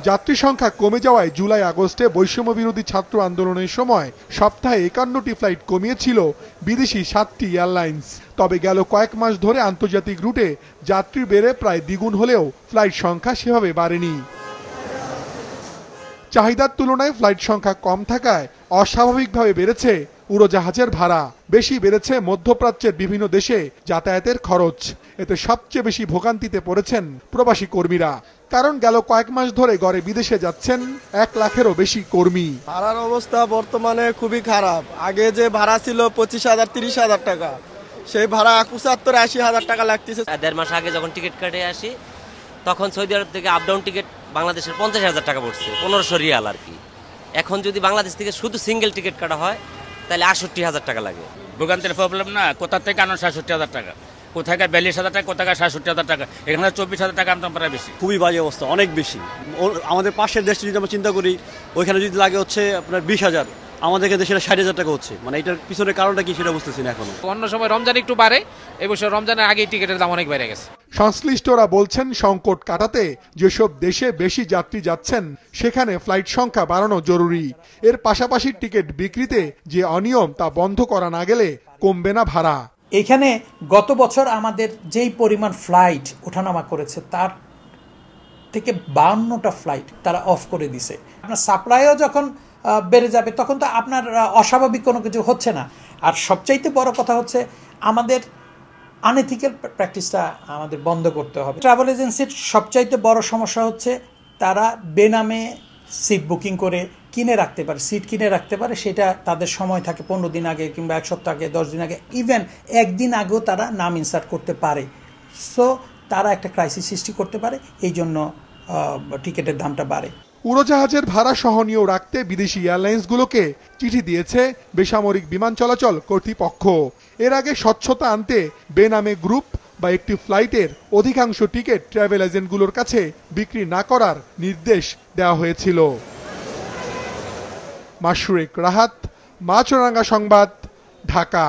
যাত্রী সংখ্যা কমে যাওয়ায় জুলাই আগস্টে বৈষম্য বিরোধী ছাত্র আন্দোলনের সময় সপ্তাহে 51টি ফ্লাইট কমিয়েছিল বিদেশি 7টি এয়ারলাইন্স। তবে গেল কয়েক মাস ধরে আন্তর্জাতিক রুটে যাত্রী বেড়ে প্রায় দ্বিগুণ হলেও ফ্লাইট সংখ্যা সেভাবে বাড়েনি। চাহিদার তুলনায় ফ্লাইট সংখ্যা কম থাকায় অস্বাভাবিকভাবে বেড়েছে উড়োজাহাজের ভাড়া। বেশি বেড়েছে মধ্যপ্রাচ্যের বিভিন্ন দেশে যাতায়াতের খরচ। এতে সবচেয়ে বেশি ভোগান্তিতে পড়েছেন প্রবাসী কর্মীরা। কারণ গেল কয়েক মাস ধরে গড়ে বিদেশে যাচ্ছেন 1 লাখেরও বেশি কর্মী। ভাড়ার অবস্থা বর্তমানে খুবই খারাপ। আগে যে ভাড়া ছিল 25,000 30,000 টাকা, সেই ভাড়া 75-80,000 টাকা লাগতেছে। 1.5 মাস আগে যখন টিকিট কাটে আসি তখন সৌদি আরব থেকে আপ ডাউন টিকিট বাংলাদেশের 50,000 টাকা পড়ছে, 1500 রিয়াল আর কি। এখন যদি বাংলাদেশ থেকে শুধু সিঙ্গেল টিকিট কাটা হয় তাহলে 68,000 টাকা লাগে। ভোগান্তির প্রবলেম না, কোথা থেকে আনো 67,000 টাকা, কোথায় 42,000 টাকা, কোথায় 67,000 টাকা, এখানে 24,000 টাকা আনতাম প্রায় বেশি। খুবই বাজে অবস্থা, অনেক বেশি। আমাদের পাশের দেশটি যদি আমরা চিন্তা করি, ওইখানে যদি লাগে হচ্ছে আপনার 20,000, আমাদের দেশে 60,000 টাকা হচ্ছে। মানে এটার পিছনের কারণটা কি সেটা বুঝতেছি না এখনো। অন্য সময় রমজান একটু বাড়ে, এই বছর রমজানের আগেই টিকিটের দাম অনেক বেড়ে গেছে। সংশ্লিষ্টরা বলছেন সংকট কাটাতে যেসব দেশে বেশি যাত্রী যাচ্ছেন সেখানে ফ্লাইট সংখ্যা বাড়ানো জরুরি। এর পাশাপাশি টিকিট বিক্রিতে যে অনিয়ম তা বন্ধ করা না গেলে কমবে না ভাড়া। এখানে গত বছর আমাদের যেই পরিমাণ ফ্লাইট ওঠানামা করেছে তার থেকে 52টা ফ্লাইট তারা অফ করে দিছে। আপনার সাপ্লাইও যখন বেড়ে যাবে তখন তো আপনার অস্বাভাবিক কোনো কিছু হচ্ছে না। আর সবচাইতে বড় কথা হচ্ছে আমাদের আনএথিক্যাল প্র্যাকটিসটা আমাদের বন্ধ করতে হবে। ট্রাভেল এজেন্সির সবচাইতে বড় সমস্যা হচ্ছে তারা বেনামে সিট বুকিং করে কিনে রাখতে পারে, সিট কিনে রাখতে পারে। সেটা তাদের সময় থাকে 15 দিন আগে কিংবা 1 সপ্তাহ আগে, 10 দিন আগে, ইভেন 1 দিন আগেও তারা নাম ইনসার্ট করতে পারে। সো তারা একটা ক্রাইসিস সৃষ্টি করতে পারে, এই জন্য টিকিটের দামটা বাড়ে। উড়োজাহাজের ভাড়া সহনীয় রাখতে বিদেশি এয়ারলাইন্সগুলোকে চিঠি দিয়েছে বেসামরিক বিমান চলাচল কর্তৃপক্ষ। এর আগে স্বচ্ছতা আনতে বেনামে গ্রুপ বা একটি ফ্লাইটের অধিকাংশ টিকিট ট্রাভেল এজেন্টগুলোর কাছে বিক্রি না করার নির্দেশ দেওয়া হয়েছিল। মাশরুক রাহাত, মাছরাঙ্গা সংবাদ, ঢাকা।